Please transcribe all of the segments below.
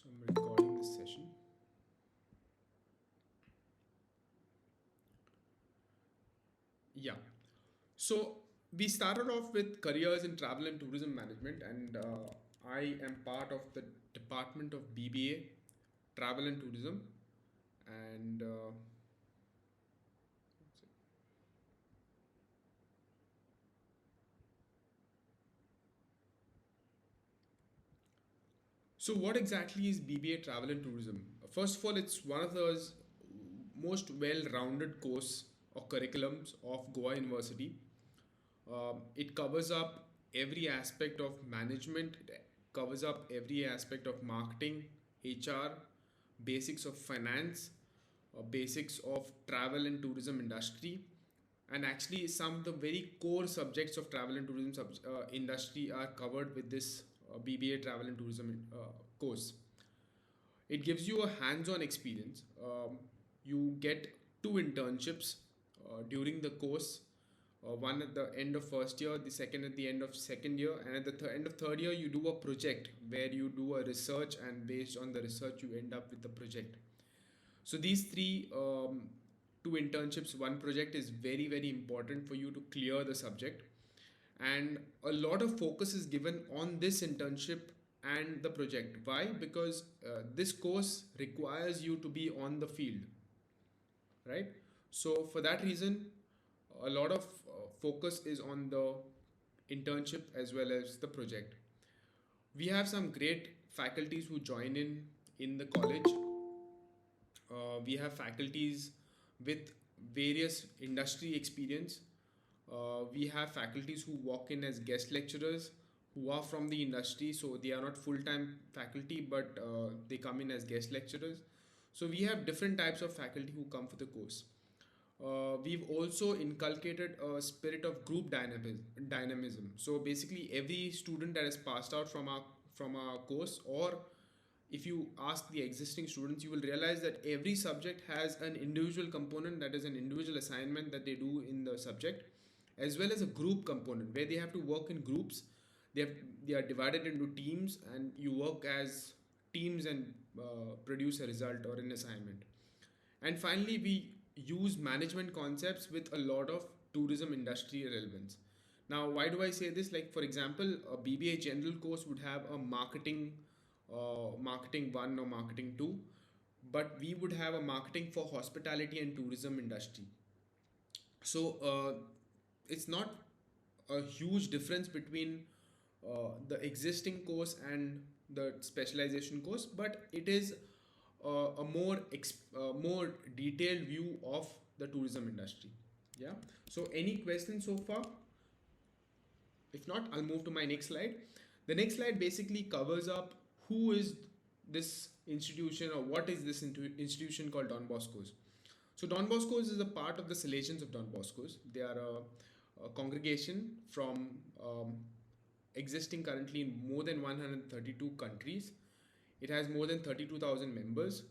So I'm recording this session. Yeah. So we started off with careers in travel and tourism management, and I am part of the department of BBA, travel and tourism, and so what exactly is BBA travel and tourism? First of all, it's one of those most well-rounded course or curriculums of Goa University. It covers up every aspect of management, it covers up every aspect of marketing, HR, basics of finance, basics of travel and tourism industry, and actually some of the very core subjects of travel and tourism industry are covered with this BBA travel and tourism course. It gives you a hands-on experience. You get two internships during the course. One at the end of first year, the second at the end of second year, and at the end of third year, you do a project where you do a research, and based on the research, you end up with the project. So these three, two internships, one project is very very important for you to clear the subject, and a lot of focus is given on this internship and the project. Why? Because this course requires you to be on the field, right? So for that reason, a lot of focus is on the internship as well as the project. We have some great faculties who join in the college. We have faculties with various industry experience. We have faculties who walk in as guest lecturers who are from the industry, so they are not full-time faculty, but they come in as guest lecturers. So we have different types of faculty who come for the course. We've also inculcated a spirit of group dynamism. So basically, every student that has passed out from our course, or if you ask the existing students, you will realize that every subject has an individual component, that is an individual assignment that they do in the subject, as well as a group component where they have to work in groups. They are divided into teams, and you work as teams and produce a result or an assignment. And finally, we use management concepts with a lot of tourism industry relevance. Now, why do I say this? Like, for example, a BBA general course would have a marketing one or marketing two, but we would have a marketing for hospitality and tourism industry. So it's not a huge difference between the existing course and the specialization course, but it is a more detailed view of the tourism industry. Yeah. So any questions so far? If not, I'll move to my next slide. The next slide basically covers up who is this institution, or what is this institution called Don Bosco's. So Don Bosco's is a part of the Salesians of Don Bosco's. They are a congregation from existing currently in more than 132 countries. It has more than 32,000 members.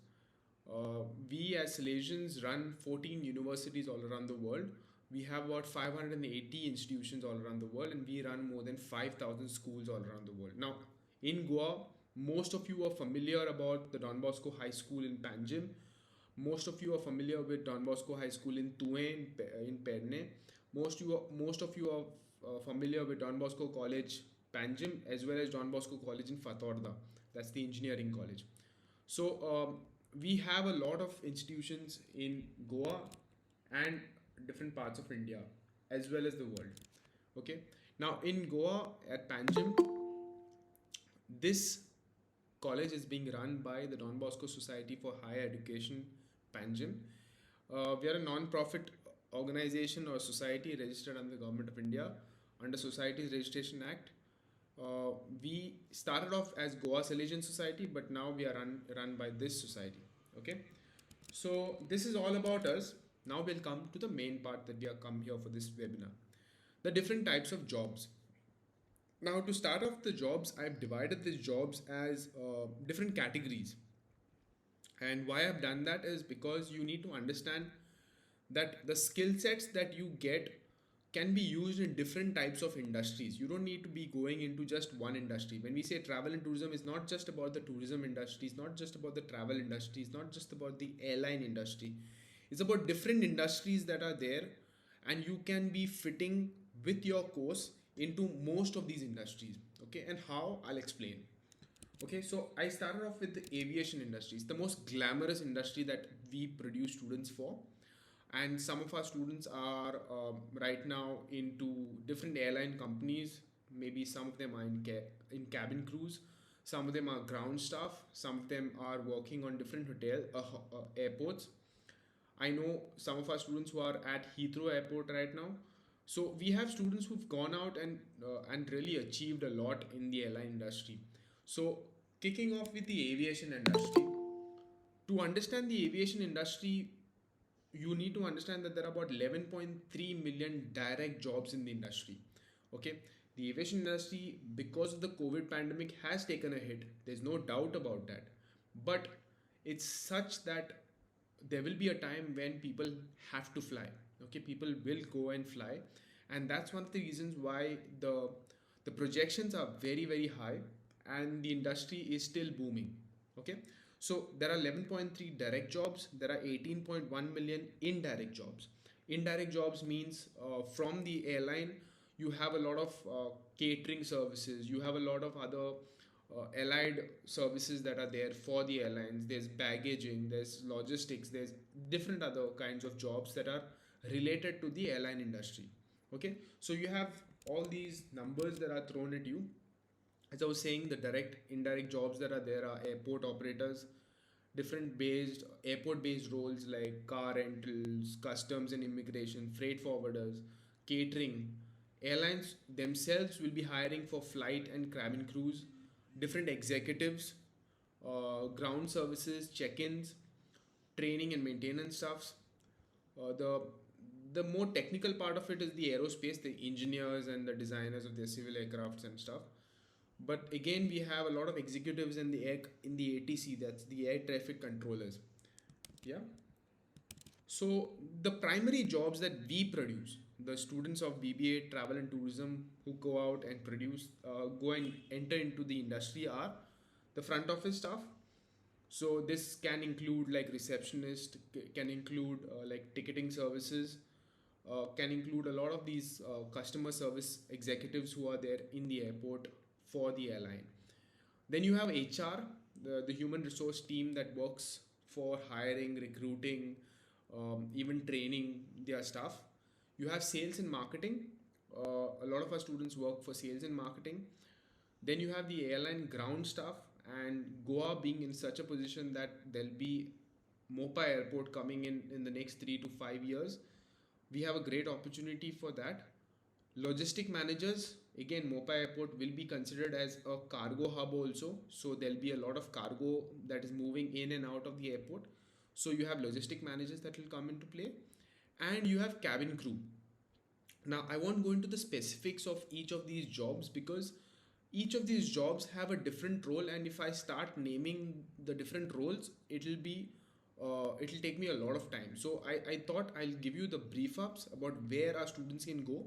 We as Salesians run 14 universities all around the world. We have about 580 institutions all around the world, and we run more than 5,000 schools all around the world. Now, in Goa, most of you are familiar about the Don Bosco High School in Panjim. Most of you are familiar with Don Bosco High School in Tue in Perne. Most of you are familiar with Don Bosco College Panjim, as well as Don Bosco College in Fatorda. That's the engineering college. So we have a lot of institutions in Goa and different parts of India as well as the world. Okay. Now in Goa at Panjim, this college is being run by the Don Bosco Society for Higher Education, Panjim. We are a non-profit organization or society registered under the Government of India under Societies Registration Act. We started off as Goa Salesian Society, but now we are run by this society. Okay, so this is all about us. Now we'll come to the main part that we are come here for this webinar: the different types of jobs. Now, to start off the jobs, I've divided these jobs as different categories. And why I've done that is because you need to understand that the skill sets that you get can be used in different types of industries. You don't need to be going into just one industry. When we say travel and tourism, it's not just about the tourism industry, it's not just about the travel industry, it's not just about the airline industry. It's about different industries that are there, and you can be fitting with your course into most of these industries. Okay, and how, I'll explain. Okay, so I started off with the aviation industry. It's the most glamorous industry that we produce students for, and some of our students are right now into different airline companies. Maybe some of them are in cabin crews, some of them are ground staff, some of them are working on different airports. I know some of our students who are at Heathrow Airport right now. So we have students who've gone out and really achieved a lot in the airline industry. So kicking off with the aviation industry, to understand the aviation industry, you need to understand that there are about 11.3 million direct jobs in the industry. Okay, the aviation industry, because of the COVID pandemic, has taken a hit. There's no doubt about that. But it's such that there will be a time when people have to fly. Okay, people will go and fly, and that's one of the reasons why the projections are very very high, and the industry is still booming. Okay, so there are 11.3 direct jobs, there are 18.1 million indirect jobs. Indirect jobs means from the airline, you have a lot of catering services, you have a lot of other allied services that are there for the airlines. There's baggaging, there's logistics, there's different other kinds of jobs that are related to the airline industry. Okay, so you have all these numbers that are thrown at you. As I was saying, the direct indirect jobs that are there are airport operators, different based airport based roles like car rentals, customs and immigration, freight forwarders, catering. Airlines themselves will be hiring for flight and cabin crews, different executives, ground services, check-ins, training and maintenance stuffs. The more technical part of it is the aerospace, the engineers and the designers of their civil aircrafts and stuff. But again, we have a lot of executives in the ATC, that's the air traffic controllers. Yeah. So the primary jobs that we produce, the students of BBA Travel and Tourism who go out and go and enter into the industry, are the front office staff. So this can include like receptionist, can include like ticketing services, can include a lot of these customer service executives who are there in the airport for the airline. Then you have HR, the human resource team that works for hiring, recruiting, even training their staff. You have sales and marketing. A lot of our students work for sales and marketing. Then you have the airline ground staff, and Goa being in such a position that there'll be Mopa Airport coming in the next 3 to 5 years. We have a great opportunity for that. Logistic managers, again, Mopa Airport will be considered as a cargo hub also. So there'll be a lot of cargo that is moving in and out of the airport. So you have logistic managers that will come into play, and you have cabin crew. Now, I won't go into the specifics of each of these jobs because each of these jobs have a different role, and if I start naming the different roles, it'll take me a lot of time. So I thought I'll give you the brief ups about where our students can go,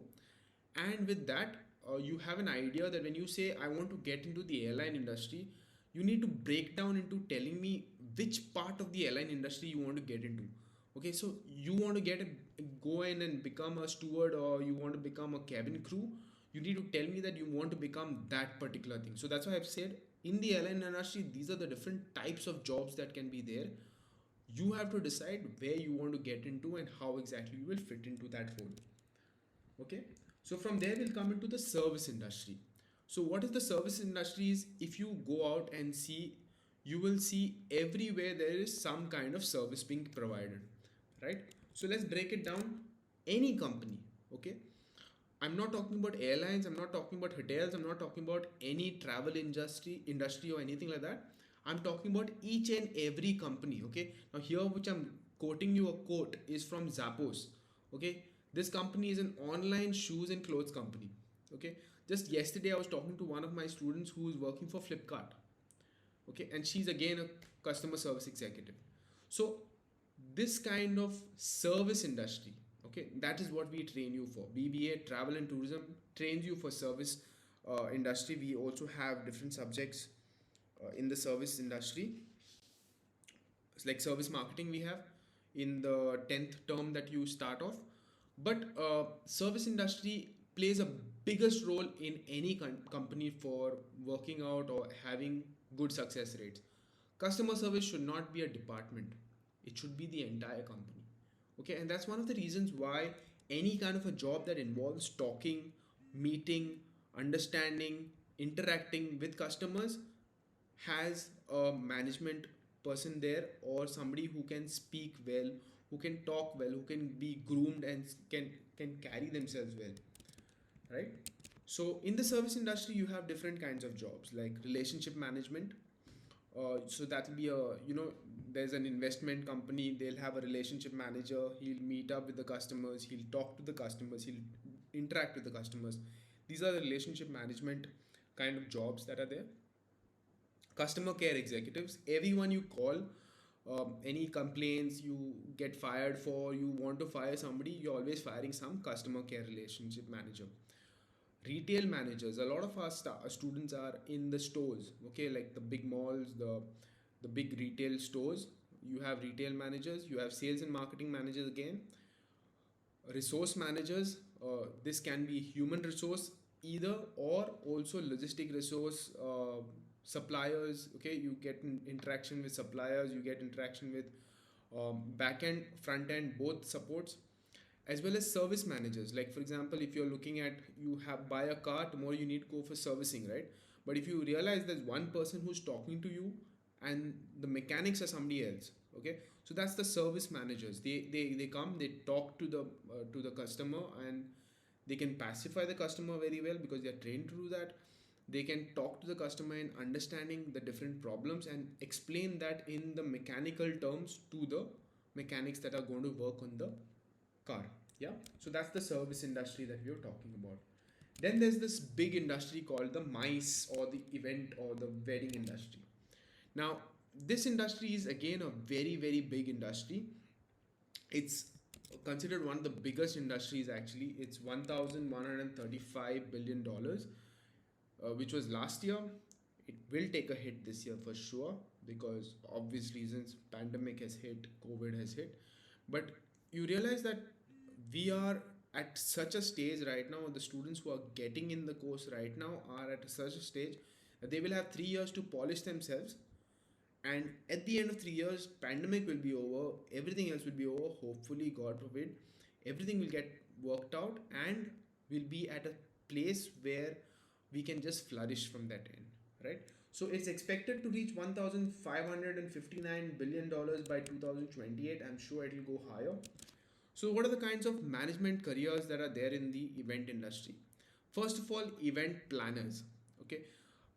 and with that, you have an idea that when you say I want to get into the airline industry, you need to break down into telling me which part of the airline industry you want to get into. Okay, so you want to go in and become a steward, or you want to become a cabin crew. You need to tell me that you want to become that particular thing. So that's why I've said in the airline industry, these are the different types of jobs that can be there. You have to decide where you want to get into and how exactly you will fit into that fold. Okay, so from there we'll come into the service industry. So what is the service industry is, if you go out and see, you will see everywhere there is some kind of service being provided, right? So let's break it down. Any company, okay, I'm not talking about airlines, I'm not talking about hotels, I'm not talking about any travel industry or anything like that. I'm talking about each and every company. Okay, now here which I'm quoting you a quote is from Zappos. Okay, this company is an online shoes and clothes company. Okay, just yesterday I was talking to one of my students who is working for Flipkart. Okay, and she's again a customer service executive. So this kind of service industry, Okay, that is what we train you for. BBA Travel and Tourism trains you for service industry. We also have different subjects in the service industry. It's like service marketing we have in the 10th term that you start off. But service industry plays a biggest role in any company for working out or having good success rates. Customer service should not be a department, it should be the entire company. Okay, and that's one of the reasons why any kind of a job that involves talking, meeting, understanding, interacting with customers has a management person there, or somebody who can speak well, who can talk well, who can be groomed and can carry themselves well, right? So in the service industry you have different kinds of jobs like relationship management. So that will be a, there's an investment company, they'll have a relationship manager. He'll meet up with the customers, he'll talk to the customers, he'll interact with the customers. These are the relationship management kind of jobs that are there. Customer care executives, everyone you call, any complaints you get fired for, you want to fire somebody, you're always firing some customer care relationship manager. Retail managers, a lot of our students are in the stores, okay, like the big malls, the big retail stores. You have retail managers, you have sales and marketing managers again. Resource managers, this can be human resource either, or also logistic resource, suppliers. Okay, you get interaction with suppliers, you get interaction with back end, front end, both supports. As well as service managers, like for example, if you're looking at, you have buy a car tomorrow, you need to go for servicing, right? But if you realize there's one person who's talking to you and the mechanics are somebody else, okay, so that's the service managers. They come, they talk to the customer, and they can pacify the customer very well because they're trained to do that. They can talk to the customer in understanding the different problems and explain that in the mechanical terms to the mechanics that are going to work on the car. Yeah, so that's the service industry that we are talking about. Then there's this big industry called the MICE, or the event or the wedding industry. Now this industry is again a very very big industry. It's considered one of the biggest industries actually. It's 1135 billion dollars, which was last year. It will take a hit this year for sure, because obvious reasons, pandemic has hit, covid has hit. But you realize that we are at such a stage right now, the students who are getting in the course right now are at such a stage that they will have 3 years to polish themselves, and at the end of 3 years pandemic will be over, everything else will be over, hopefully, god forbid, everything will get worked out, and we'll be at a place where we can just flourish from that end, right? So it's expected to reach 1559 billion dollars by 2028. I'm sure it will go higher. So, what are the kinds of management careers that are there in the event industry? First of all, event planners. Okay,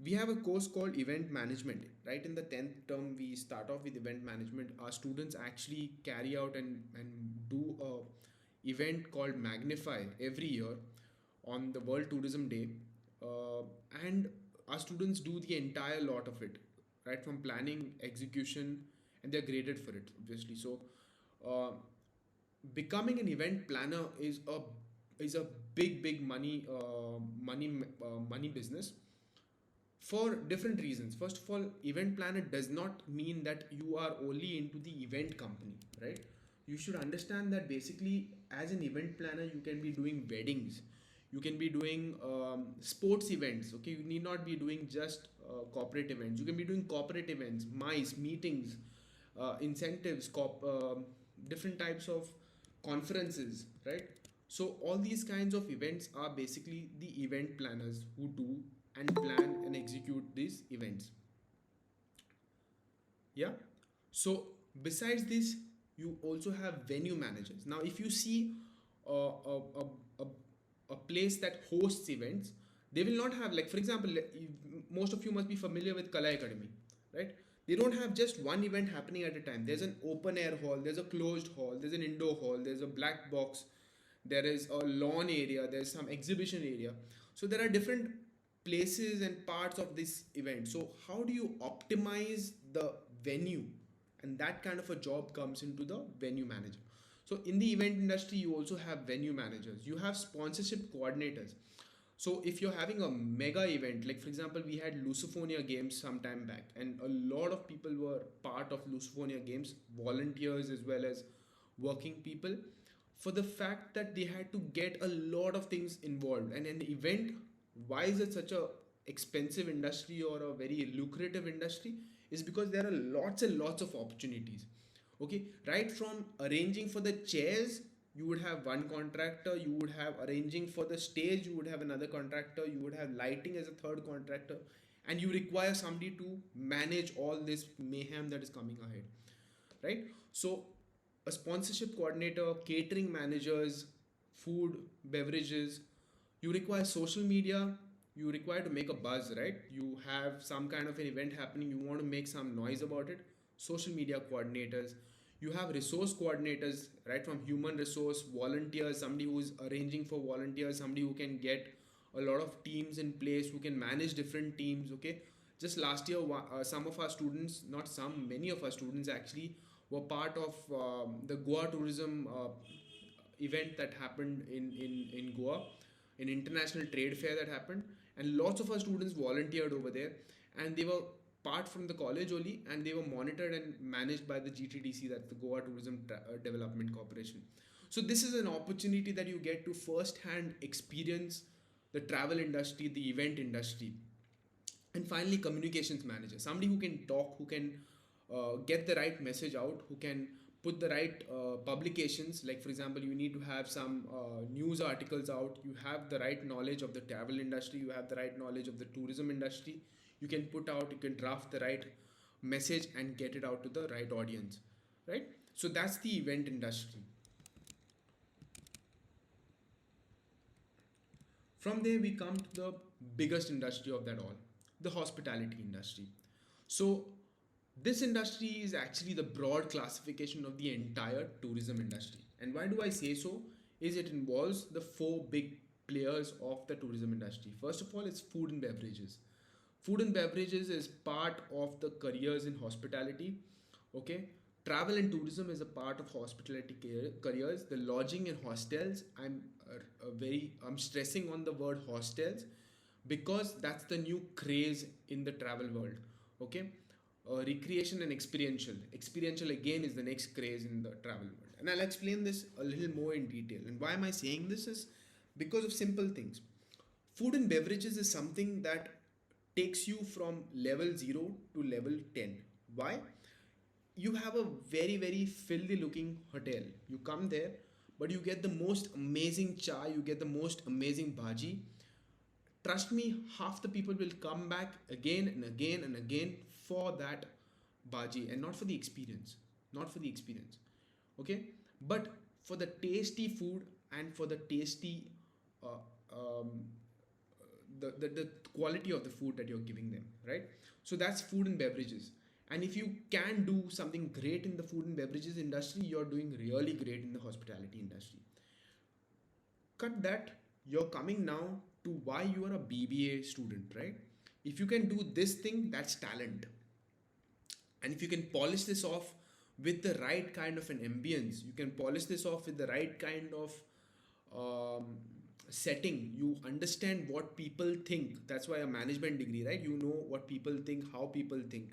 we have a course called event management. Right in the 10th term, we start off with event management. Our students actually carry out and do a event called Magnify every year on the World Tourism Day, uh, and our students do the entire lot of it, right from planning, execution, and they're graded for it, obviously. So. Uh, Becoming an event planner is a big money business for different reasons. First of all, event planner does not mean that you are only into the event company, right? You should understand that basically, as an event planner, you can be doing weddings, you can be doing sports events. Okay, you need not be doing just corporate events. You can be doing corporate events, mice meetings, incentives, different types of conferences, right? So all these kinds of events are basically the event planners who do and plan and execute these events. Yeah. So besides this, you also have venue managers. Now if you see a, a place that hosts events, they will not have, like for example, most of you must be familiar with Kala Academy, right? They don't have just one event happening at a time. There's an open air hall, there's a closed hall, there's an indoor hall, there's a black box, there is a lawn area, there's some exhibition area. So there are different places and parts of this event. So how do you optimize the venue? And that kind of a job comes into the venue manager. So in the event industry, you also have venue managers, you have sponsorship coordinators. So if you're having a mega event, like for example, we had Lusophonia Games some time back, and a lot of people were part of Lusophonia Games, volunteers as well as working people, for the fact that they had to get a lot of things involved. And an event, why is it such a expensive industry or a very lucrative industry? Is because there are lots and lots of opportunities. Okay, right from arranging for the chairs, you would have one contractor, you would have arranging for the stage, you would have another contractor, you would have lighting as a third contractor, and you require somebody to manage all this mayhem that is coming ahead, right? So a sponsorship coordinator, catering managers, food, beverages, you require social media, you require to make a buzz, right? You have some kind of an event happening, you want to make some noise about it. Social media coordinators, you have resource coordinators, right? From human resource, volunteers, somebody who's arranging for volunteers, somebody who can get a lot of teams in place, who can manage different teams. Okay, just last year, some of our students, not some, many of our students actually were part of the Goa tourism event that happened in Goa, an international trade fair that happened, and lots of our students volunteered over there, and they were part from the college only, and they were monitored and managed by the GTDC, that's the Goa Tourism Development Corporation. So this is an opportunity that you get to first hand experience the travel industry, the event industry. And finally, communications manager, somebody who can talk, who can get the right message out, who can put the right publications. Like for example, you need to have some news articles out, you have the right knowledge of the travel industry, you have the right knowledge of the tourism industry, you can put out, you can draft the right message and get it out to the right audience, right? So that's the event industry. From there, we come to the biggest industry of that all, the hospitality industry. So, this industry is actually the broad classification of the entire tourism industry. And why do I say so? Is it involves the four big players of the tourism industry. First of all, it's food and beverages. Food and beverages is part of the careers in hospitality. Okay, travel and tourism is a part of hospitality careers. The lodging and hostels, I'm stressing on the word hostels because that's the new craze in the travel world. Okay, recreation and experiential again is the next craze in the travel world, and I'll explain this a little more in detail. And why am I saying this is because of simple things. Food and beverages is something that takes you from level 0 to level 10. Why? You have a very very filthy looking hotel, you come there, but you get the most amazing chai, you get the most amazing bhaji. Trust me, half the people will come back again and again and again for that bhaji, and not for the experience, not for the experience. Okay, but for the tasty food and for the tasty uh, um, the quality of the food that you're giving them, right? So that's food and beverages. And if you can do something great in the food and beverages industry, you're doing really great in the hospitality industry. Cut that, you're coming now to why you are a BBA student, right? If you can do this thing, that's talent. And if you can polish this off with the right kind of an ambience, you can polish this off with the right kind of um, setting, you understand what people think. That's why a management degree, right? You know what people think, how people think.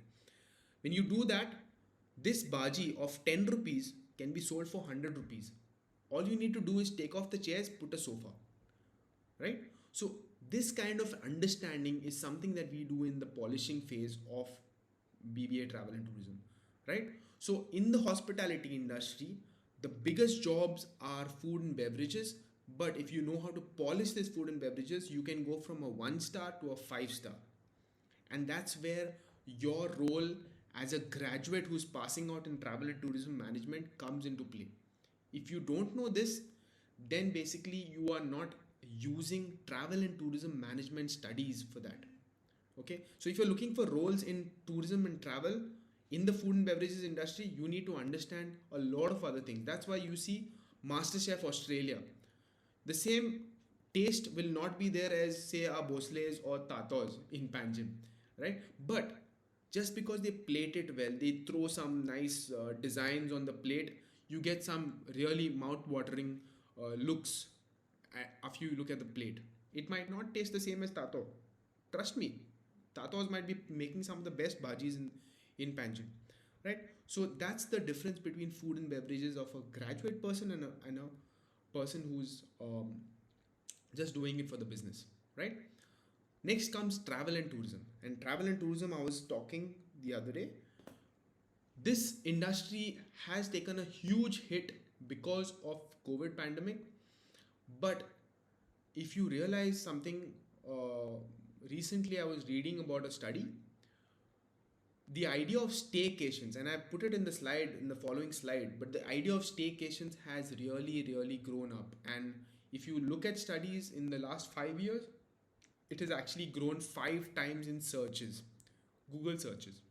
When you do that, this baji of 10 rupees can be sold for 100 rupees. All you need to do is take off the chairs, put a sofa, right? So this kind of understanding is something that we do in the polishing phase of BBA travel and tourism, right? So in the hospitality industry, the biggest jobs are food and beverages. But if you know how to polish this food and beverages, you can go from a 1 star to a 5 star. And that's where your role as a graduate who's passing out in travel and tourism management comes into play. If you don't know this, then basically you are not using travel and tourism management studies for that. Okay, so if you're looking for roles in tourism and travel in the food and beverages industry, you need to understand a lot of other things. That's why you see MasterChef Australia. The same taste will not be there as say a Bosle's or Tato's in Panjim, right? But just because they plate it well, they throw some nice designs on the plate, you get some really mouth-watering looks after you look at the plate. It might not taste the same as Tato. Trust me, Tatos might be making some of the best bhajis in Panjim, right? So that's the difference between food and beverages of a graduate person and a person who's just doing it for the business, right? Next comes travel and tourism. And travel and tourism, I was talking the other day, this industry has taken a huge hit because of COVID pandemic. But if you realize something, uh, recently I was reading about a study, the idea of staycations, and I put it in the slide, in the following slide, but the idea of staycations has really grown up. And if you look at studies in the last 5 years, it has actually grown 5 times in searches, Google searches.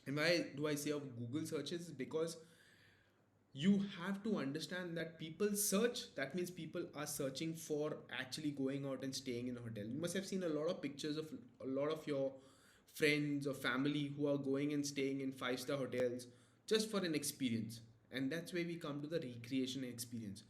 And why do I say of Google searches? Because you have to understand that people search, that means people are searching for actually going out and staying in a hotel. You must have seen a lot of pictures of a lot of your friends or family who are going and staying in five-star hotels just for an experience. And that's where we come to the recreation experience.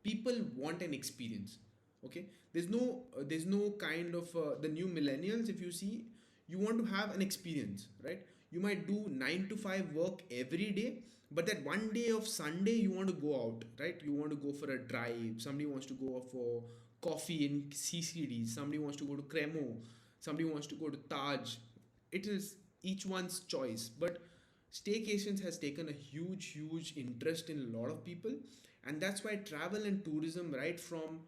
People want an experience. Okay, there's no kind of the new millennials, if you see, you want to have an experience, right? You might do 9 to 5 work every day, but that one day of Sunday you want to go out, right? You want to go for a drive, somebody wants to go for coffee in CCD, somebody wants to go to Cremo, somebody wants to go to Taj. It is each one's choice, but staycations has taken a huge interest in a lot of people. And that's why travel and tourism, right from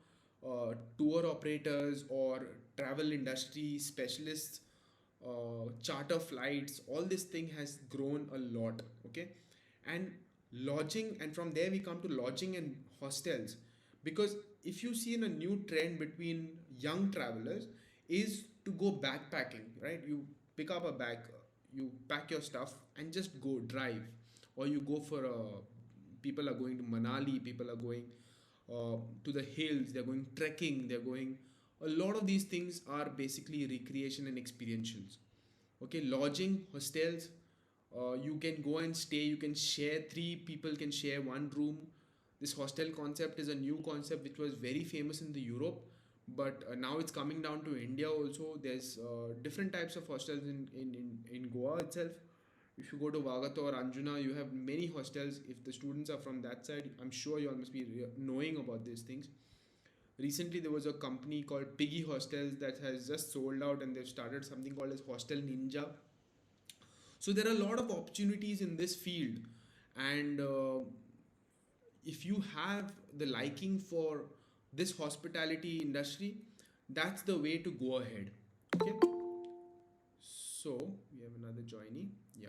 tour operators or travel industry specialists, charter flights, all this thing has grown a lot. Okay, and lodging, and from there we come to lodging and hostels. Because if you see in a new trend between young travelers is to go backpacking, right? You pick up a bag, you pack your stuff and just go drive, or you go for a, people are going to Manali, people are going to the hills, they're going trekking, they're going, a lot of these things are basically recreation and experientials. Okay, lodging, hostels, you can go and stay, you can share, three people can share one room. This hostel concept is a new concept which was very famous in the Europe, but now it's coming down to India also. There's different types of hostels in Goa itself. If you go to Vagata or Anjuna, you have many hostels. If the students are from that side, I'm sure you all must be knowing about these things. Recently, there was a company called Piggy Hostels that has just sold out, and they've started something called as Hostel Ninja. So there are a lot of opportunities in this field, and if you have the liking for this hospitality industry, that's the way to go ahead. Okay, so we have another joinee. Yeah.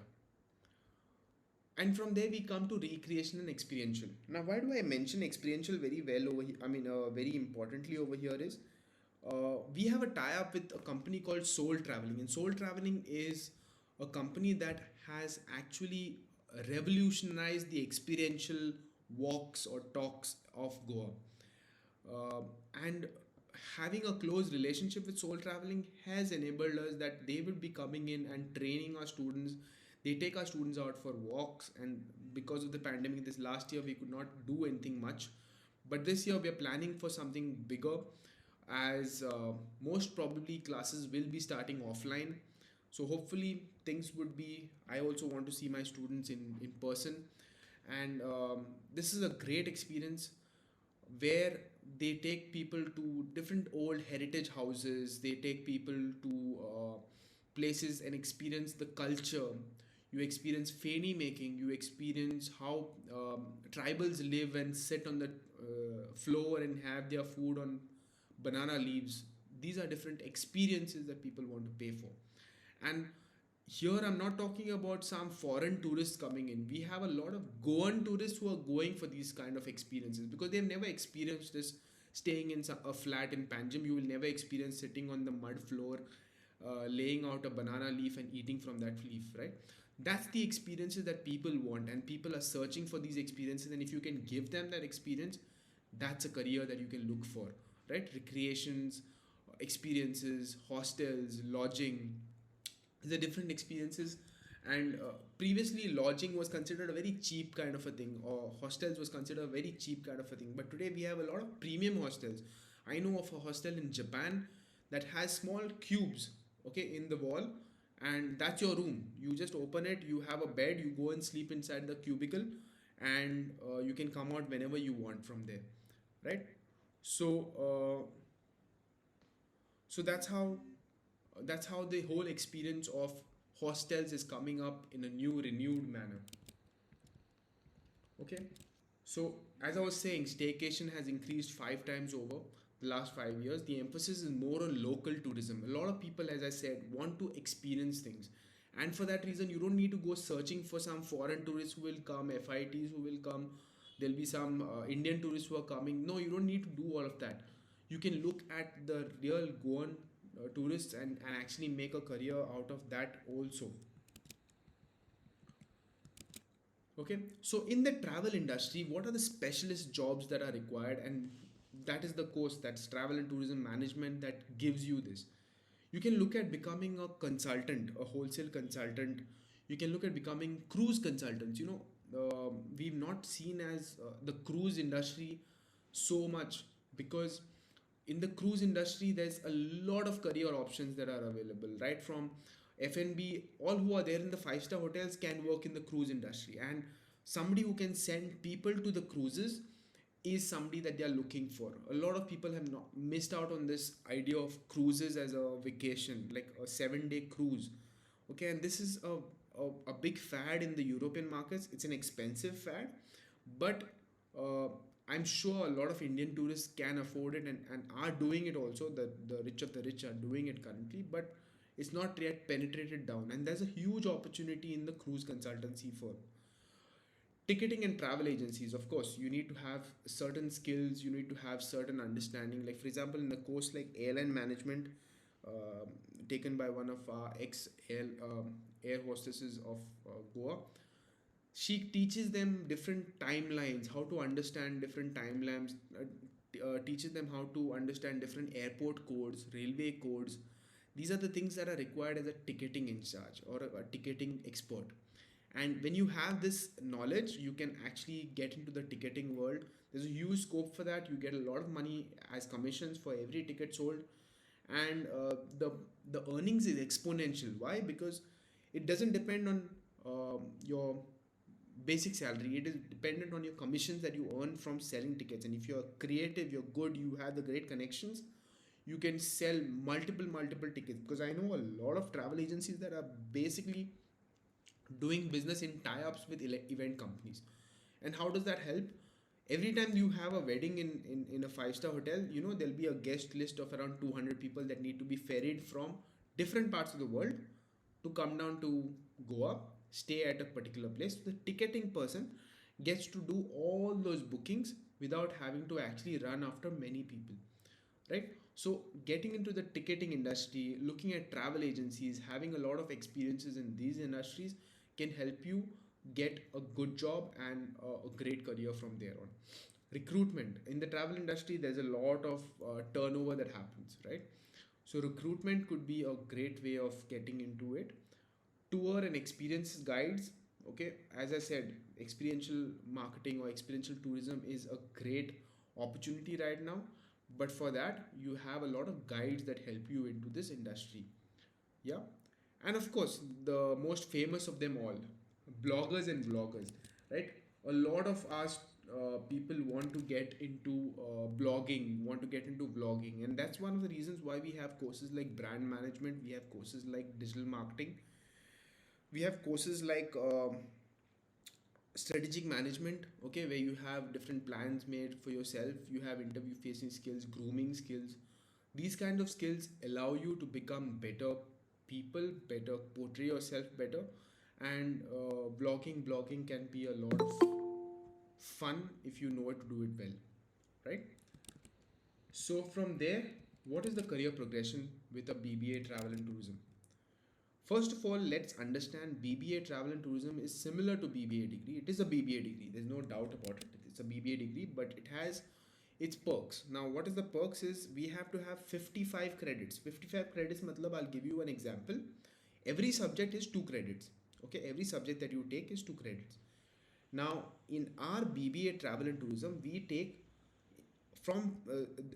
And from there we come to recreation and experiential. Now, why do I mention experiential very well over here? I mean, very importantly over here is, we have a tie-up with a company called Soul Traveling, and Soul Traveling is a company that has actually revolutionized the experiential walks or talks of Goa. Uh, and having a close relationship with Soul Traveling has enabled us that they will be coming in and training our students. They take our students out for walks, and because of the pandemic, this last year we could not do anything much. But this year we are planning for something bigger, as most probably classes will be starting offline. So hopefully things would be. I also want to see my students in person, and this is a great experience where they take people to different old heritage houses, they take people to places and experience the culture. You experience feni making, you experience how tribals live and sit on the floor and have their food on banana leaves. These are different experiences that people want to pay for. And here I'm not talking about some foreign tourists coming in. We have a lot of Goan tourists who are going for these kind of experiences because they've never experienced this. Staying in a flat in Panjim, you will never experience sitting on the mud floor, laying out a banana leaf and eating from that leaf, right? That's the experiences that people want, and people are searching for these experiences. And if you can give them that experience, that's a career that you can look for, right? Recreations, experiences, hostels, lodging, the different experiences. And previously lodging was considered a very cheap kind of a thing, or hostels was considered a very cheap kind of a thing, but today we have a lot of premium hostels. I know of a hostel in Japan that has small cubes, okay, in the wall, and that's your room. You just open it, you have a bed, you go and sleep inside the cubicle, and you can come out whenever you want from there, right? So uh, so that's how the whole experience of hostels is coming up in a new renewed manner. Okay, so as I was saying, staycation has increased 5 times over the last 5 years. The emphasis is more on local tourism. A lot of people, as I said, want to experience things, and for that reason you don't need to go searching for some foreign tourists who will come, FITs who will come. There'll be some Indian tourists who are coming. No, you don't need to do all of that. You can look at the real Goan tourists and actually make a career out of that also. Okay, so in the travel industry, what are the specialist jobs that are required? And that is the course, that's travel and tourism management, that gives you this. You can look at becoming a consultant, a wholesale consultant. You can look at becoming cruise consultants. We've not seen as the cruise industry so much, because in the cruise industry there's a lot of career options that are available, right from F&B. All who are there in the five-star hotels can work in the cruise industry, and somebody who can send people to the cruises is somebody that they are looking for. A lot of people have not missed out on this idea of cruises as a vacation, like a 7 day cruise. Okay, and this is a big fad in the European markets. It's an expensive fad, but uh, I'm sure a lot of Indian tourists can afford it, and are doing it also. The rich of the rich are doing it currently, but it's not yet penetrated down. And there's a huge opportunity in the cruise consultancy for ticketing and travel agencies. Of course, you need to have certain skills, you need to have certain understanding. Like, for example, in the course like airline management, uh, taken by one of our ex air hostesses of Goa, she teaches them different timelines, how to understand different timelines, teaches them how to understand different airport codes, railway codes. These are the things that are required as a ticketing in charge, or a ticketing expert. And when you have this knowledge, you can actually get into the ticketing world. There's a huge scope for that. You get a lot of money as commissions for every ticket sold, and the earnings is exponential. Why? Because it doesn't depend on your basic salary. It is dependent on your commissions that you earn from selling tickets. And if you're creative, you're good, you have the great connections, you can sell multiple tickets. Because I know a lot of travel agencies that are basically doing business in tie-ups with event companies. And how does that help? Every time you have a wedding in a five-star hotel, there'll be a guest list of around 200 people that need to be ferried from different parts of the world to come down to Goa, stay at a particular place. The ticketing person gets to do all those bookings without having to actually run after many people, right? So getting into the ticketing industry, looking at travel agencies, having a lot of experiences in these industries can help you get a good job and a great career from there on. Recruitment in the travel industry, there's a lot of turnover that happens, right? So recruitment could be a great way of getting into it. Tour and experience guides. Okay, as I said, experiential marketing or experiential tourism is a great opportunity right now, but for that you have a lot of guides that help you into this industry. Yeah, and of course the most famous of them all, bloggers and vloggers, right? A lot of us people want to get into blogging, want to get into vlogging, and that's one of the reasons why we have courses like brand management, we have courses like digital marketing, we have courses like strategic management. Okay, where you have different plans made for yourself, you have interview facing skills, grooming skills. These kind of skills allow you to become better people, better portray yourself better. And blogging can be a lot of fun if you know how to do it well, right? So from there, what is the career progression with a BBA travel and tourism? First of all, let's understand BBA travel and tourism is similar to BBA degree. It is a BBA degree. There's no doubt about it. It's a BBA degree, but it has its perks. Now, what is the perks is we have to have 55 credits. 55 credits matlab, I'll give you an example. Every subject is 2 credits. Okay, every subject that you take is 2 credits. Now, in our BBA Travel and Tourism, we take from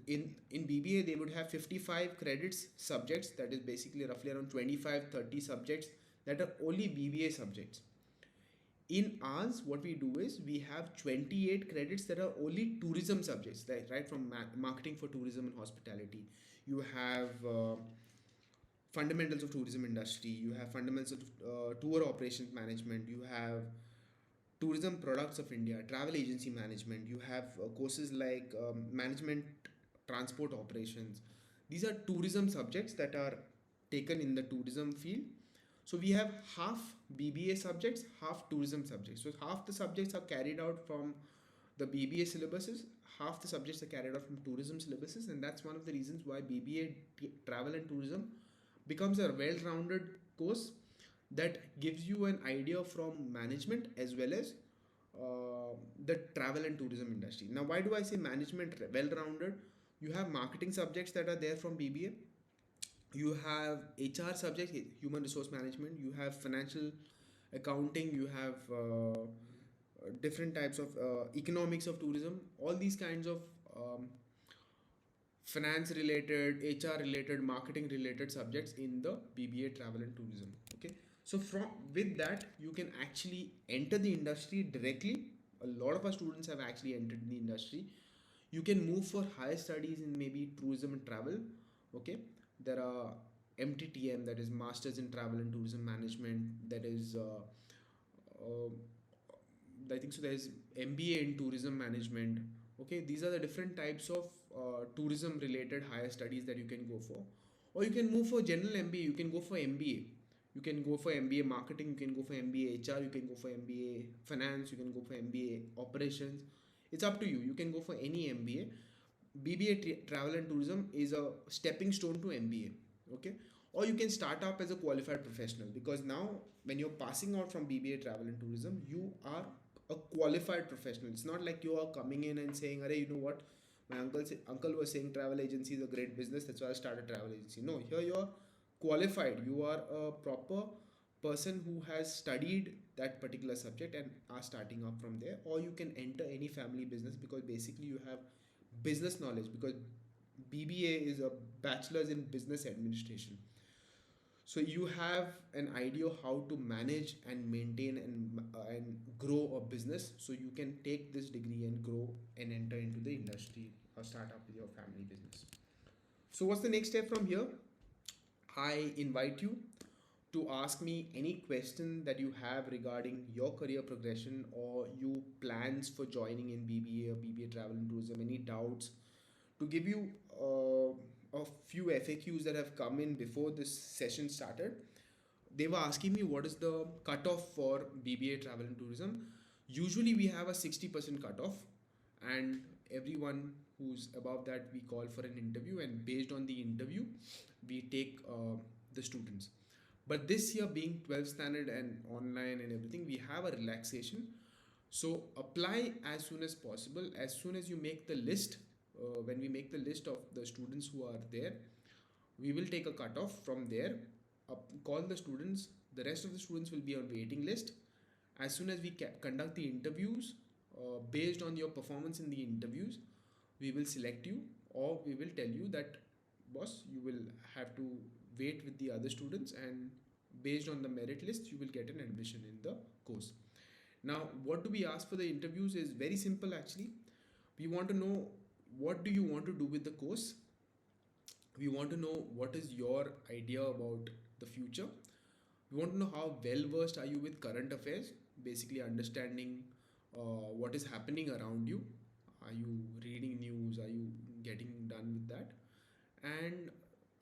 in BBA they would have 55 credits subjects, that is basically roughly around 25-30 subjects that are only BBA subjects. In ours, what we do is we have 28 credits that are only tourism subjects, right from marketing for tourism and hospitality. You have fundamentals of tourism industry, you have fundamentals of tour operations management, you have tourism products of India, travel agency management, you have courses like management transport operations. These are tourism subjects that are taken in the tourism field. So we have half BBA subjects, half tourism subjects. So half the subjects are carried out from the BBA syllabuses, half the subjects are carried out from tourism syllabuses, and that's one of the reasons why BBA travel and tourism becomes a well-rounded course that gives you an idea from management as well as the travel and tourism industry. Now, why do I say management well-rounded? You have marketing subjects that are there from BBA. You have HR subjects, human resource management. You have financial accounting. You have different types of economics of tourism. All these kinds of finance related, HR related, marketing related subjects in the BBA travel and tourism. Okay, so from with that you can actually enter the industry directly. A lot of our students have actually entered the industry. You can move for higher studies in maybe tourism and travel. Okay, there are MTTM, that is Masters in Travel and Tourism Management. That is uh, I think so. There's MBA in tourism management. Okay, these are the different types of tourism related higher studies that you can go for, or you can move for general MBA. You can go for MBA. You can go for MBA marketing. You can go for MBA HR. You can go for MBA finance. You can go for MBA operations. It's up to you. You can go for any MBA. BBA travel and tourism is a stepping stone to MBA. Okay, or you can start up as a qualified professional, because now when you're passing out from BBA travel and tourism, you are a qualified professional. It's not like you are coming in and saying, "Arey, you know what? My uncle was saying travel agency is a great business. That's why I started travel agency." No, here you're qualified. You are a proper person who has studied that particular subject and are starting up from there. Or you can enter any family business, because basically you have business knowledge, because BBA is a bachelor's in business administration. So you have an idea how to manage and maintain and grow a business. So you can take this degree and grow and enter into the industry or start up with your family business. So what's the next step from here? I invite you to ask me any question that you have regarding your career progression or you plans for joining in BBA or BBA travel and tourism, any doubts, to give you a few FAQs that have come in before this session started. They were asking me what is the cutoff for BBA travel and tourism. Usually we have a 60% cutoff, and everyone who's above that we call for an interview, and based on the interview we take the students. But this year, being 12th standard and online and everything, we have a relaxation. So apply as soon as possible. As soon as you make the list, when we make the list of the students who are there, we will take a cutoff from there. Call the students. The rest of the students will be on waiting list. As soon as we conduct the interviews, based on your performance in the interviews, we will select you, or we will tell you that, boss, you will have to wait with the other students, and based on the merit list you will get an admission in the course. Now, what do we ask for the interviews is very simple actually. We want to know what do you want to do with the course. We want to know what is your idea about the future. We want to know how well versed are you with current affairs, basically understanding what is happening around you. Are you reading news? Are you getting done with that? And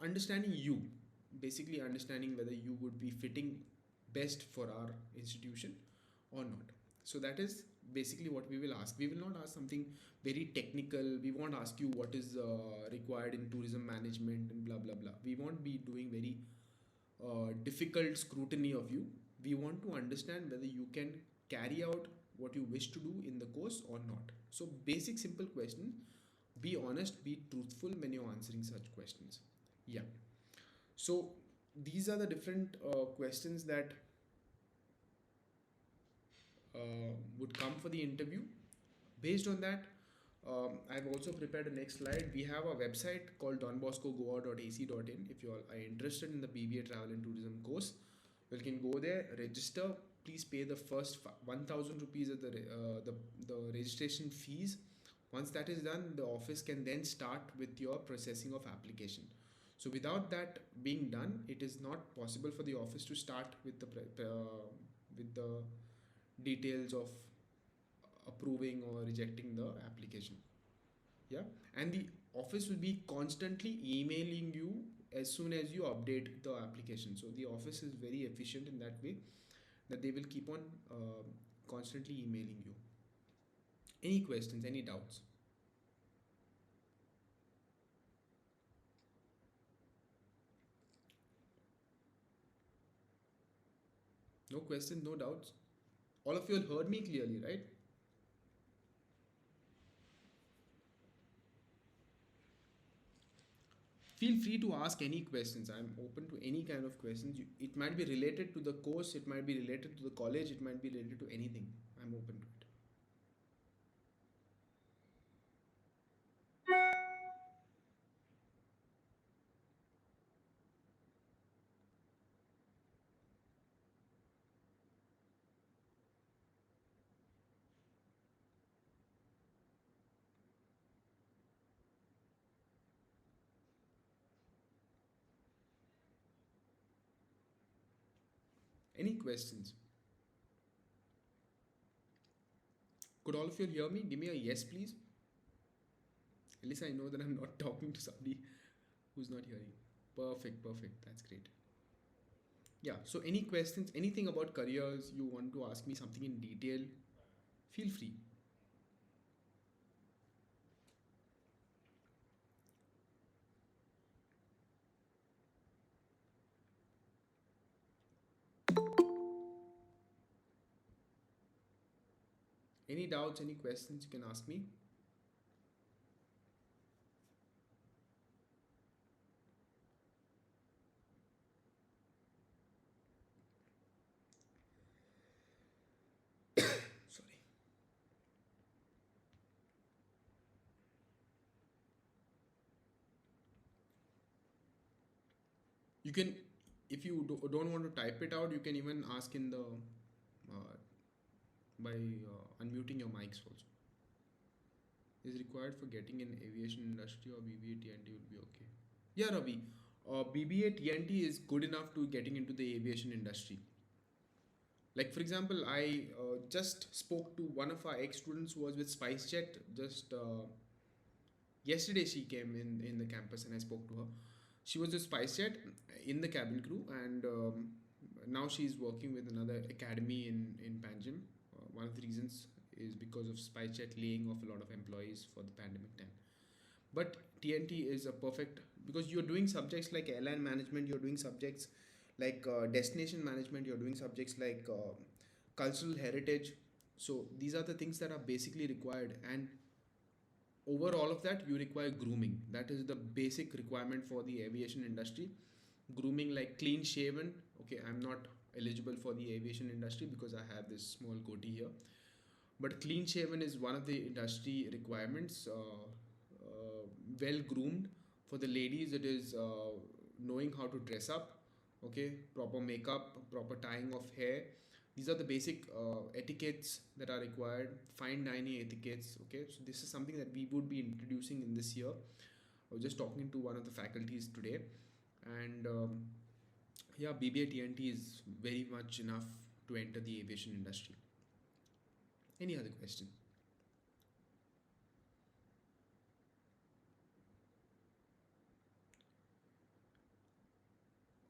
understanding you, basically understanding whether you would be fitting best for our institution or not. So that is basically what we will ask. We will not ask something very technical. We won't ask you what is required in tourism management and blah blah blah. We won't be doing very difficult scrutiny of you. We want to understand whether you can carry out what you wish to do in the course or not. So basic simple question. Be honest, be truthful when you're answering such questions. Yeah. So these are the different questions that would come for the interview. Based on that, I've also prepared a next slide. We have a website called donboscogoa.ac.in. If you all are interested in the BBA Travel and Tourism course, you can go there, register. Please pay the first 1,000 rupees at the registration fees. Once that is done, the office can then start with your processing of application. So without that being done, it is not possible for the office to start with the details of approving or rejecting the application. Yeah, and the office will be constantly emailing you as soon as you update the application. So the office is very efficient in that way, that they will keep on constantly emailing you. Any questions, any doubts? No questions, no doubts. All of you all heard me clearly, right? Feel free to ask any questions. I'm open to any kind of questions. It might be related to the course, it might be related to the college, it might be related to anything. I'm open to it. Any questions? Could all of you hear me? Give me a yes, please. At least I know that I'm not talking to somebody who's not hearing. Perfect, perfect. That's great. Yeah, so any questions, anything about careers you want to ask me something in detail, feel free. Any doubts, any questions, you can ask me. Sorry. You can, if you don't want to type it out, you can even ask in the by unmuting your mics also. Is required for getting in aviation industry or BBA TNT will be okay. Yeah, Ravi. BBA TNT is good enough to getting into the aviation industry. Like for example, I just spoke to one of our ex students who was with SpiceJet. Just yesterday, she came in the campus and I spoke to her. She was with SpiceJet in the cabin crew, and now she's working with another academy in Panjim. One of the reasons is because of SpiceJet laying off a lot of employees for the pandemic time. But TNT is a perfect, because you're doing subjects like airline management, you're doing subjects like destination management, you're doing subjects like cultural heritage. So these are the things that are basically required, and over all of that you require grooming. That is the basic requirement for the aviation industry. Grooming, like clean shaven. Okay, I'm not eligible for the aviation industry because I have this small goatee here, but clean shaven is one of the industry requirements. Well groomed. For the ladies, it is knowing how to dress up. Okay, proper makeup, proper tying of hair. These are the basic etiquettes that are required. Fine dining etiquettes. Okay, so this is something that we would be introducing in this year. I was just talking to one of the faculties today, and yeah, BBA TNT is very much enough to enter the aviation industry. Any other question?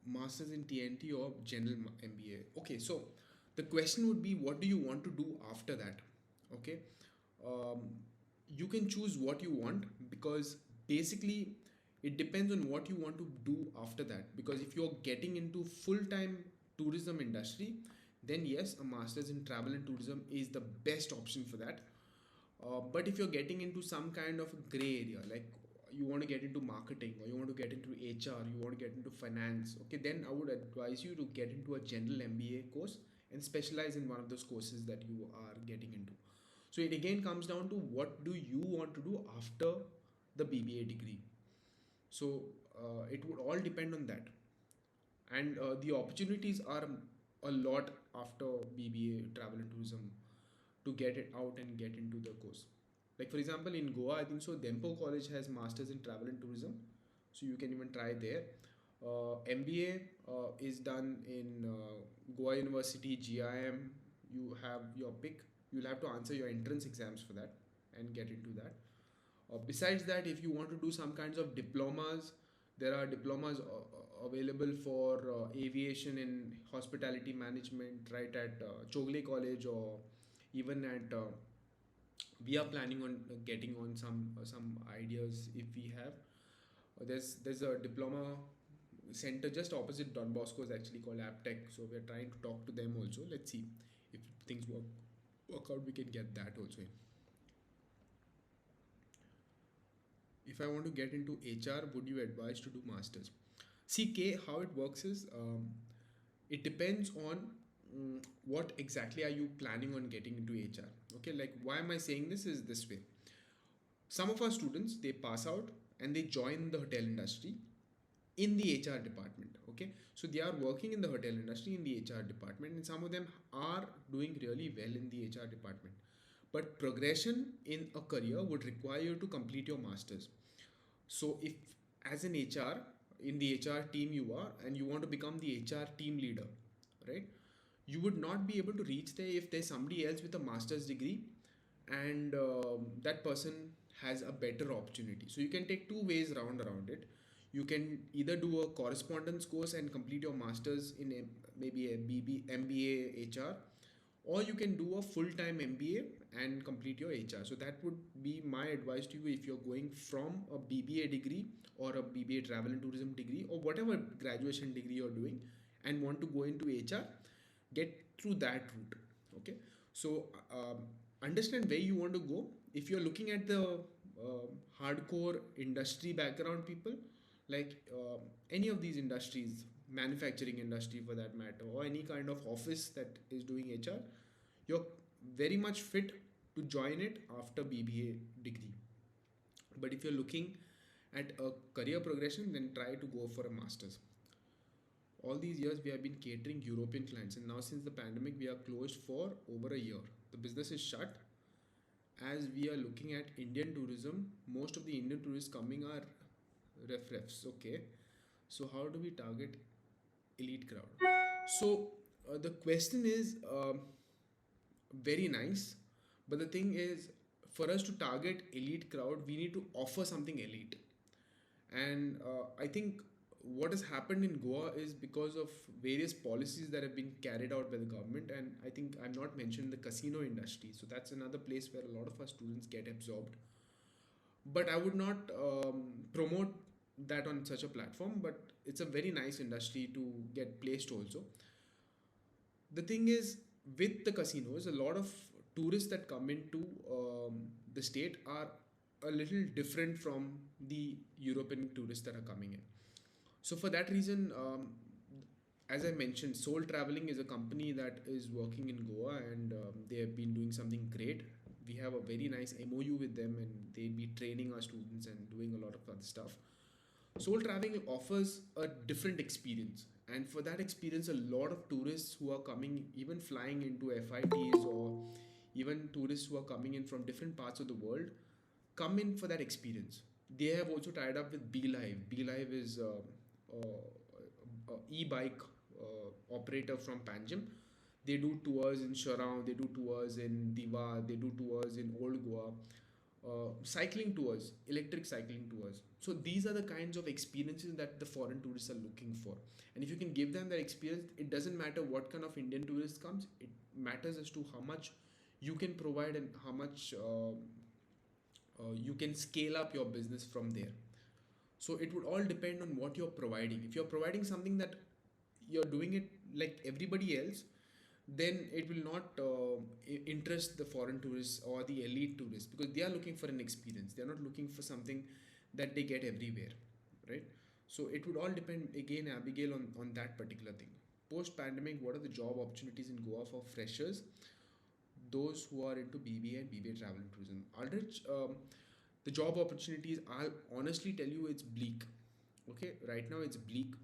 Masters in TNT or general MBA? Okay, so the question would be, what do you want to do after that? Okay, um, you can choose what you want, because basically it depends on what you want to do after that. Because if you're getting into full-time tourism industry, then yes, a master's in travel and tourism is the best option for that. But if you're getting into some kind of a gray area, like you want to get into marketing, or you want to get into HR, you want to get into finance, okay, then I would advise you to get into a general MBA course and specialize in one of those courses that you are getting into. So it again comes down to what do you want to do after the BBA degree. So it would all depend on that, and the opportunities are a lot after BBA travel and tourism to get it out and get into the course. Like for example, in Goa, I think so. Dempo College has masters in travel and tourism, so you can even try there. MBA is done in Goa University, GIM. You have your pick. You'll have to answer your entrance exams for that and get into that. Besides that, if you want to do some kinds of diplomas, there are diplomas available for aviation and hospitality management right at Chogle College, or even at we are planning on getting on some ideas if we have. There's a diploma center just opposite Don Bosco is actually called AppTech, so we're trying to talk to them also. Let's see if things work out, we can get that also in. If I want to get into HR, would you advise to do masters? CK, how it works is it depends on what exactly are you planning on getting into HR. Okay, like why am I saying this is this way. Some of our students, they pass out and they join the hotel industry in the HR department. Okay, so they are working in the hotel industry in the HR department, and some of them are doing really well in the HR department. But progression in a career would require you to complete your masters. So if as an HR in the HR team you are and you want to become the HR team leader, right? You would not be able to reach there if there's somebody else with a master's degree, and that person has a better opportunity. So you can take two ways around it. You can either do a correspondence course and complete your masters in maybe a MBA HR, or you can do a full-time MBA and complete your HR. So that would be my advice to you if you're going from a BBA degree or a BBA travel and tourism degree or whatever graduation degree you're doing and want to go into HR, get through that route. Okay, so understand where you want to go. If you're looking at the hardcore industry background people, like any of these industries, manufacturing industry for that matter, or any kind of office that is doing HR, you're very much fit to join it after BBA degree. But if you're looking at a career progression, then try to go for a master's. All these years we have been catering European clients, and now since the pandemic we are closed for over a year. The business is shut as we are looking at Indian tourism. Most of the Indian tourists coming are refs. Okay, so how do we target elite crowd? So the question is very nice, but the thing is, for us to target elite crowd, we need to offer something elite. And I think what has happened in Goa is because of various policies that have been carried out by the government. And I think I'm not mentioned the casino industry, so that's another place where a lot of our students get absorbed. But I would not promote that on such a platform, but it's a very nice industry to get placed also. The thing is, with the casinos, a lot of tourists that come into the state are a little different from the European tourists that are coming in. So for that reason, as I mentioned, Soul Traveling is a company that is working in Goa, and they have been doing something great. We have a very nice MOU with them, and they'll be training our students and doing a lot of other stuff. Soul Traveling offers a different experience, and for that experience, a lot of tourists who are coming, even flying into FITs, or even tourists who are coming in from different parts of the world, come in for that experience. They have also tied up with BeLive. BeLive is e-bike operator from Panjim. They do tours in Shorround, they do tours in Diva, they do tours in Old Goa, cycling tours, electric cycling tours. So these are the kinds of experiences that the foreign tourists are looking for. And if you can give them that experience, it doesn't matter what kind of Indian tourist comes. It matters as to how much you can provide and how much you can scale up your business from there. So it would all depend on what you're providing. If you're providing something that you're doing it like everybody else, then it will not interest the foreign tourists or the elite tourists, because they are looking for an experience. They're not looking for something that they get everywhere, right? So it would all depend again, Abigail, on that particular thing. post pandemic, what are the job opportunities in Goa for freshers, those who are into BBA and BBA travel and tourism? Aldrich, the job opportunities, I'll honestly tell you, it's bleak. Okay, right now it's bleak,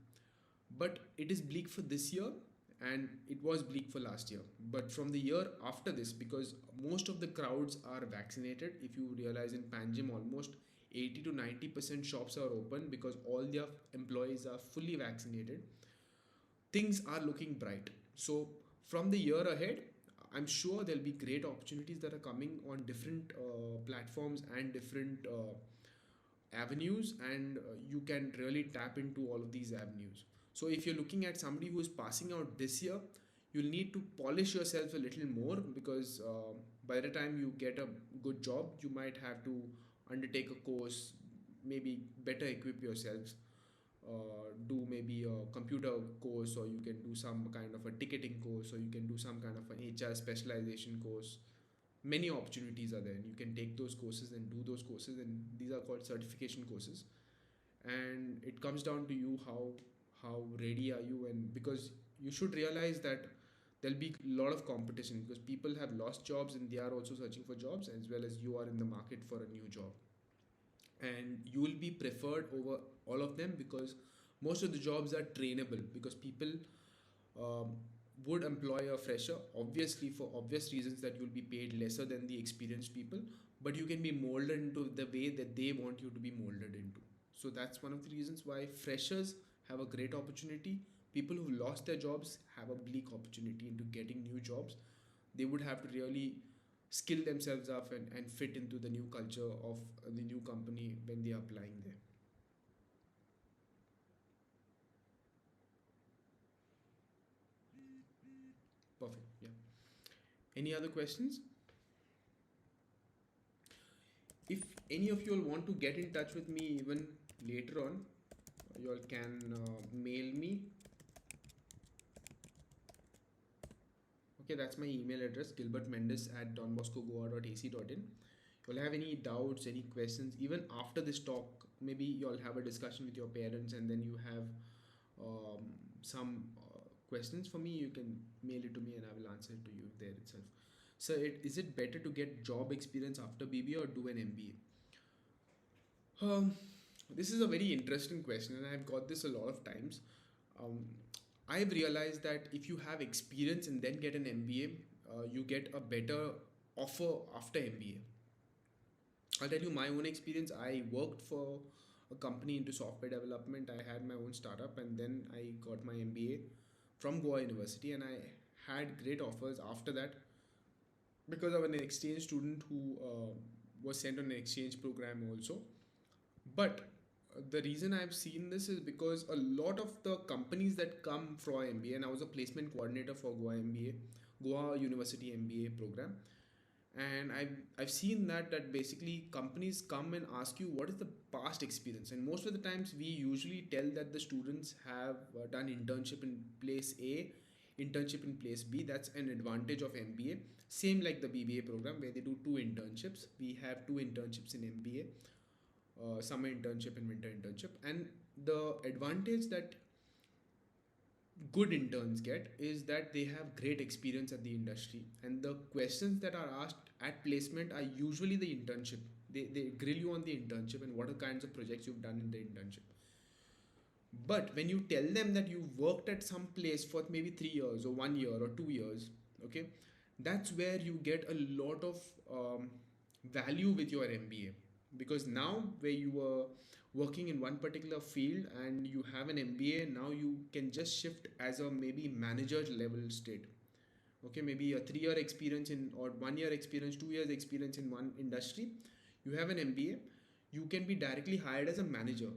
but it is bleak for this year, and it was bleak for last year. But from the year after this, because most of the crowds are vaccinated, if you realize in Panjim, almost 80 to 90% shops are open because all their employees are fully vaccinated. Things are looking bright. So from the year ahead, I'm sure there'll be great opportunities that are coming on different platforms and different avenues, and you can really tap into all of these avenues. So if you're looking at somebody who is passing out this year, you'll need to polish yourself a little more, because by the time you get a good job, you might have to undertake a course, maybe better equip yourselves, do maybe a computer course, or you can do some kind of a ticketing course, or you can do some kind of an HR specialization course. Many opportunities are there, and you can take those courses and do those courses, and these are called certification courses. And it comes down to you, how ready are you, and because you should realize that there'll be a lot of competition, because people have lost jobs and they are also searching for jobs, as well as you are in the market for a new job, and you will be preferred over all of them, because most of the jobs are trainable, because people um, would employ a fresher, obviously for obvious reasons, that you'll be paid lesser than the experienced people, but you can be molded into the way that they want you to be molded into. So that's one of the reasons why freshers have a great opportunity. People who lost their jobs have a bleak opportunity into getting new jobs. They would have to really skill themselves up and fit into the new culture of the new company when they are applying there. Perfect. Yeah. Any other questions? If any of you all want to get in touch with me even later on, you all can mail me. Okay, that's my email address, gilbertmendes at donboscogoa.ac.in. You'll have any doubts, any questions, even after this talk, maybe you'll have a discussion with your parents, and then you have some questions for me, you can mail it to me and I will answer it to you there itself. So, is it better to get job experience after BBA or do an MBA? This is a very interesting question, and I've got this a lot of times. Um, I've realized that if you have experience and then get an MBA, you get a better offer after MBA. I'll tell you my own experience. I worked for a company into software development. I had my own startup, and then I got my MBA from Goa University, and I had great offers after that, because of an exchange student who was sent on an exchange program also. But the reason I've seen this is because a lot of the companies that come from MBA, and I was a placement coordinator for Goa MBA, Goa University MBA program, and I've seen that basically companies come and ask you what is the past experience, and most of the times we usually tell that the students have done internship in place A, internship in place B. That's an advantage of MBA. Same like the BBA program where they do two internships. We have two internships in MBA, summer internship and winter internship. And the advantage that good interns get is that they have great experience at the industry, and the questions that are asked at placement are usually the internship. They grill you on the internship and what are kinds of projects you've done in the internship. But when you tell them that you worked at some place for maybe 3 years or 1 year or 2 years, okay, that's where you get a lot of value with your MBA, because now where you were working in one particular field and you have an MBA, now you can just shift as a maybe manager level state. Okay, maybe a 3 year experience in, or 1 year experience, 2 years experience in one industry, you have an MBA, you can be directly hired as a manager.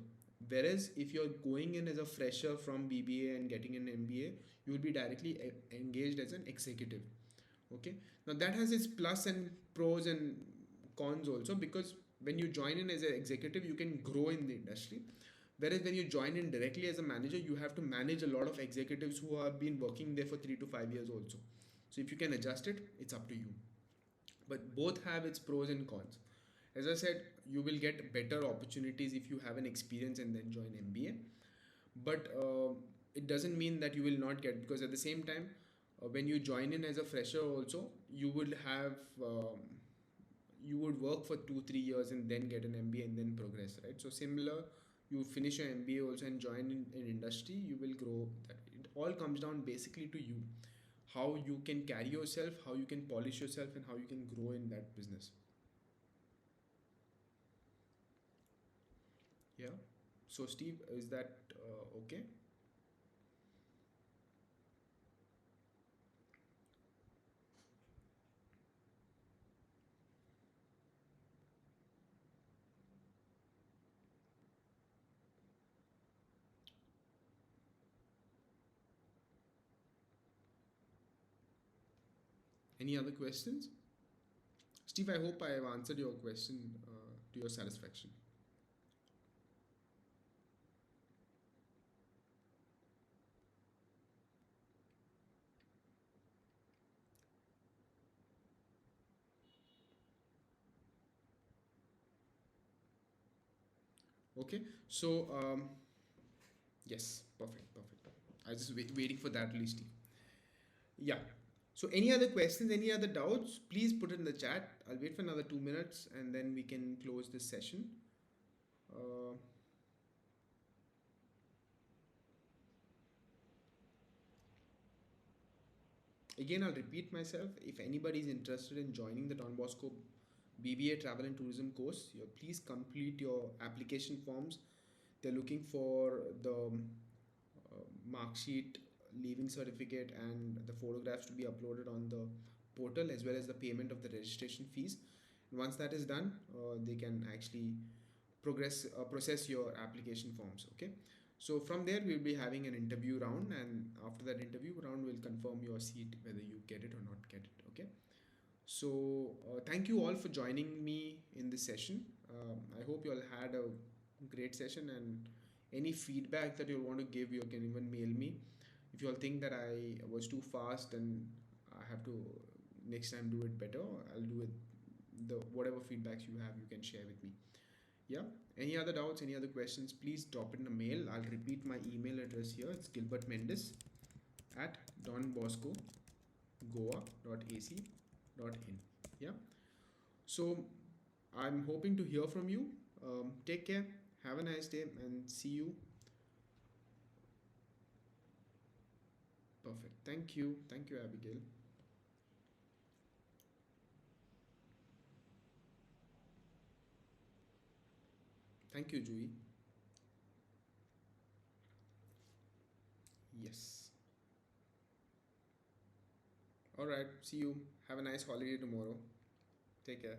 Whereas if you're going in as a fresher from BBA and getting an MBA, you will be directly engaged as an executive. Okay, now that has its plus and pros and cons also, because when you join in as an executive, you can grow in the industry. Whereas when you join in directly as a manager, you have to manage a lot of executives who have been working there for 3 to 5 years also. So if you can adjust it, it's up to you. But both have its pros and cons. As I said, you will get better opportunities if you have an experience and then join MBA. But it doesn't mean that you will not get, because at the same time, when you join in as a fresher also, you would have you would work for 2 3 years and then get an MBA and then progress, right? So similar, you finish your MBA also and join in industry, you will grow. That it all comes down basically to you, how you can carry yourself, how you can polish yourself, and how you can grow in that business. Yeah. So Steve, is that okay? Any other questions? Steve, I hope I have answered your question to your satisfaction. Okay. So yes, perfect, perfect. I was just waiting for that, really, Steve. Yeah. So any other questions, any other doubts, please put it in the chat. I'll wait for another 2 minutes and then we can close this session. Uh, Again, I'll repeat myself. If anybody is interested in joining the Don Bosco BBA Travel and Tourism course, please complete your application forms. They're looking for the mark sheet, leaving certificate, and the photographs to be uploaded on the portal, as well as the payment of the registration fees. And once that is done, they can actually process your application forms. Okay. So from there, we'll be having an interview round, and after that interview round, we'll confirm your seat whether you get it or not get it. Okay. So thank you all for joining me in this session. I hope you all had a great session, and any feedback that you want to give, you can even mail me. If you all think that I was too fast and I have to next time do it better, I'll do it. The whatever feedbacks you have, you can share with me. Yeah. Any other doubts, any other questions, please drop it in a mail. I'll repeat my email address here. It's Gilbert Mendes at donboscogoa.ac.in. Yeah. So I'm hoping to hear from you. Take care. Have a nice day and see you. Perfect. Thank you. Thank you, Abigail. Thank you, Jui. Yes. All right. See you. Have a nice holiday tomorrow. Take care.